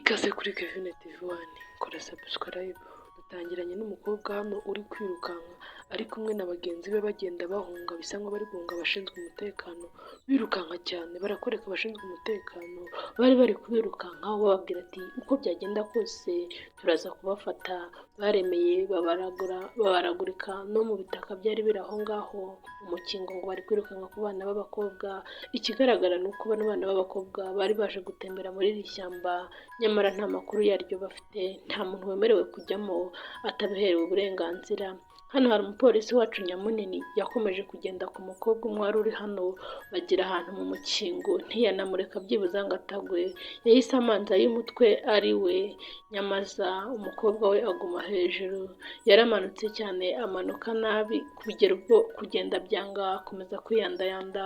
Ikaze kuri Kevin TV1, kora subscribe. Dutangiranye n'umukobwa hano uri kwirukanka ari kumwe na bagenzi be bagenda bahunga, bisa nkaho bari guhunga abashinzwe umutekano, birukanka cyane barakwereka abashinzwe umutekano bari kubirukankaho bababwira ati uko byagenda kose turaza kubafata. Baremeye babaragurika no mu bitaka byari biri aho ngaho umukingo, ngo bari kwirukanka ku bana b'abakobwa. Ikigaragara ni uko bano bana b'abakobwa bari baje gutembera muri iri shyamba, nyamara nta makuru yaryo bafite, nta muntu wemerewe kujyamo atabiherewe uburenganzira. Hano hari umupolisi wacu Nyamunini yakomeje kugenda ku mukobwa umwe wari uri hano, bagira ahantu mu mukingo ntiyanamureka byibuze ngo atagwe, yahise amanza y'umutwe ari we, nyamaza umukobwa we aguma hejuru. Yaramanutse cyane amanuka nabi kugera ubwo kugenda byanga, akomeza kwiyandayanda.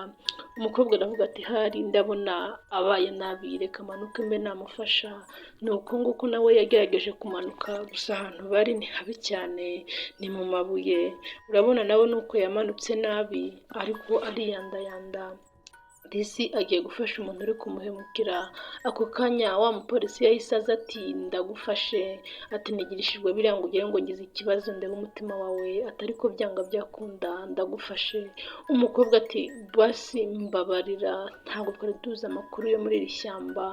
Umukobwa aravuga ati hari ndabona abaye nabi, reka amanuke mbe namufasha. Ni uko nguko nawe yagerageje kumanuka, gusa ahantu bari ni habi cyane, ni mu mabuye. Urabona nawe nuko yamanutse nabi ariko ariyandayanda. Disi agiye gufasha umuntu uri kumuhemukira. Ako kanya wa mupolisi yahise aza ati ndagufashe, ati nigirishijwe biriya ngo ugire ngo ngize ikibazo ndebe umutima wawe, atari ko byanga byakunda ndagufashe. Umukobwa ati basi mbabarira, ntabwo twari tuzi amakuru yo muri iri shyamba.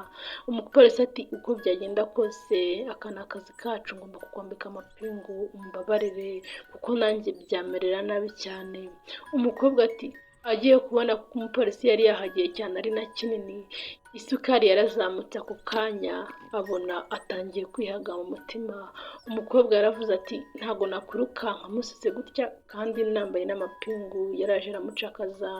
Umupolisi ati uko byagenda kose aka ni akazi kacu, ngomba kukwambika amapingu umbabarire kuko nanjye byamerera nabi cyane. Umukobwa ati agiye kubona ko umupolisi yari yahagiye cyane ari na kinini, isukari yarazamutse ako kanya, abona atangiye kwihaga mu mutima. Umukobwa yaravuze ati ntabwo nakurukanka musize gutya kandi nambaye n'amapingu. Yaraje aramucakaza,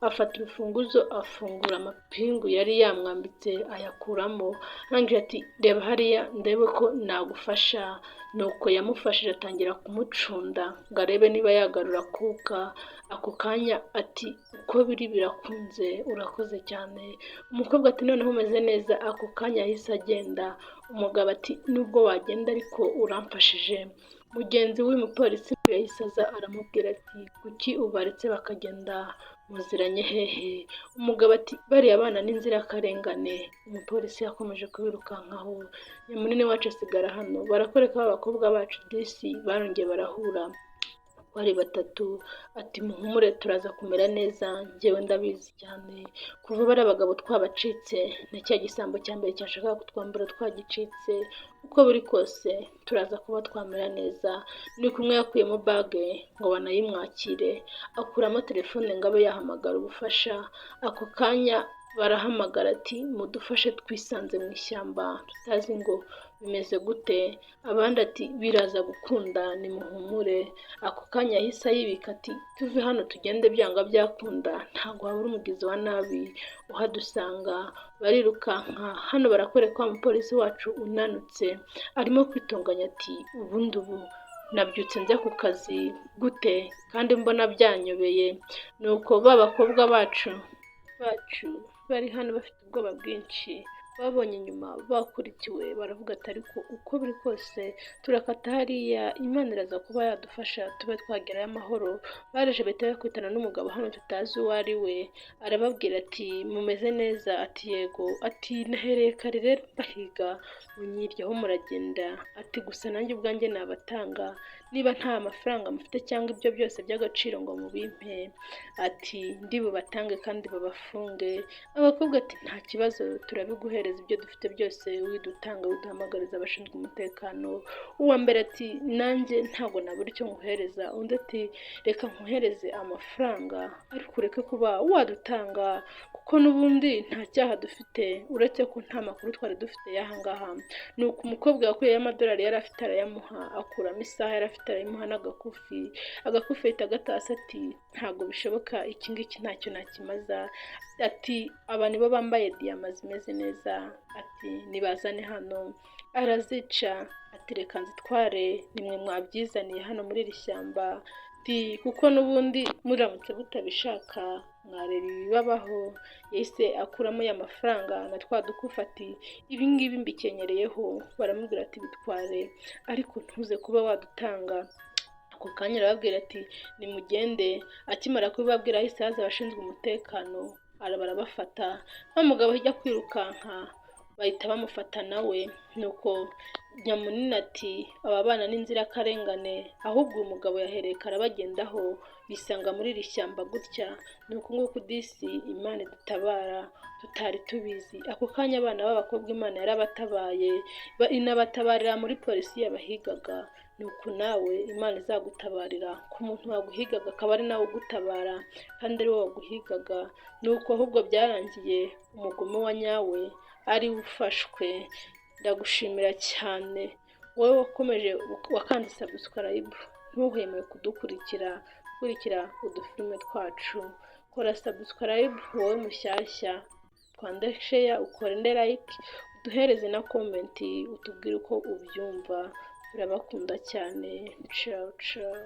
afata urufunguzo afungura amapingu yari yamwambitse ayakuramo, arangije ati reba hariya ndebe ko nagufasha. Nuko yamufashije atangira kumucunda ngo arebe niba yagarura akuka. Ako kanya ati uko biri birakunze, urakoze cyane. Umukobwa ati noneho umeze neza. Ako kanya yahise agenda. Umugabo ati nubwo wagenda ariko uramfashije. Mugenzi w'uyu mupolisi yahise aza aramubwira ati kuki ubaretse bakagenda, muziranye hehe? Umugabo ati bariya bana n'inzirakarengane. Umupolisi yakomeje kubirukankaho. Nyamunini wacu asigara hano, barakwereka abakobwa bacu disi barongeye barahura bari batatu. Ati muhumure turaza kumera neza, njyewe ndabizi cyane. Kuva bari abagabo twabacitse, na cya gisambo cya mbere cyashakaga kutwambura twagicitse, uko buri kose turaza kuba twamera neza. Ni kumwe yakuyemo bage ngo banayimwakire, akuramo telefone ngo abe yahamagara ubufasha. Ako kanya barahamagara ati mudufashe twisanze mu ishyamba tutazi ngo bimeze gute. Abandi ati biraza gukunda nimuhumure. Ako kanya yahise ayibika ati tuve hano tugende byanga byakunda, ntabwo habura umugizi wa nabi uhadusanga. Barirukanka. Hano barakwereka wa mupolisi wacu unanutse arimo kwitunganya ati ubundi ubu nabyutse njya ku kazi gute kandi mbona byanyobeye. Nuko ba bakobwa bacu bari hano bafite ubwoba bwinshi, babonye inyuma bakurikiwe, baravuga ati ariko uko biri kose turakata hariya, Imana iraza kuba yadufasha tube twagerayo amahoro. Baraje bahita bakwitana n'umugabo hano tutazi uwo ari we, arababwira ati mumeze neza? Ati yego. Ati nahereye kare rero mbahiga munyiryaho muragenda. Ati gusa nanjye ubwanjye nabatanga niba nta mafaranga mufite cyangwa ibyo byose by'agaciro ngo mubimpe. Ati ndi bubatange kandi babafunge. Abakobwa ati nta kibazo turabiguhereza, ibyo dufite byose widutanga, widuhamagariza abashinzwe umutekano. Uwa mbere ati nanjye ntabwo nabura icyo nguhereza. Undi ati reka nkuhereze amafaranga ariko ureke kuba wadutanga kuko n'ubundi nta cyaha dufite, uretse ko nta makuru twari dufite y'aha ngaha. Nuko umukobwa yakuyeho amadolari yari afite arayamuha, akuramo isaha yari afite arayimuha n'agakufi. Agakufi ahita agatasa ati ntabwo bishoboka, iki ngiki ntacyo nakimaza. Ati aba nibo bambaye diyama zimeze neza, ati nibazane hano. Arazica ati reka nzitware, nimwe mwabyizaniye hano muri iri shyamba. Ati kuko n'ubundi muramutse mutabishaka mwareba ibibabaho. Yahise akuramo ya mafaranga na twa dukufi ati ibi ngibi mbikenyereyeho. Baramubwira ati bitware ariko ntuze kuba wadutanga. Ako kanya arababwira ati nimugende. Akimara kubibabwira ahise haza abashinzwe umutekano, barabafata. Wa mugabo ajya kwirukanka, bahita bamufata nawe. Nuko Nyamunini ati aba bana ni inzirakarengane, ahubwo uyu mugabo yahereye kare abagendaho bisanga muri iri shyamba gutya. Ni uku nguku disi Imana idutabara tutari tubizi. Ako kanya abana b'abakobwa Imana yarabatabaye, inabatabarira muri polisi yabahigaga. Ni uku nawe Imana izagutabarira ku muntu waguhigaga akaba ari nawe ugutabara kandi ari we waguhigaga. Ni uko ahubwo byarangiye umugome wa nyawe ari we ufashwe. Ndagushimira cyane wowe wakomeje wakanda subscribe, ntuhweme kudukurikira, kurikira udufilime twacu. Kora subscribe wowe mushyashya, twande share, ukore like, uduhereze na comment, utubwire uko ubyumva. Turabakunda cyane. Ciao ciao.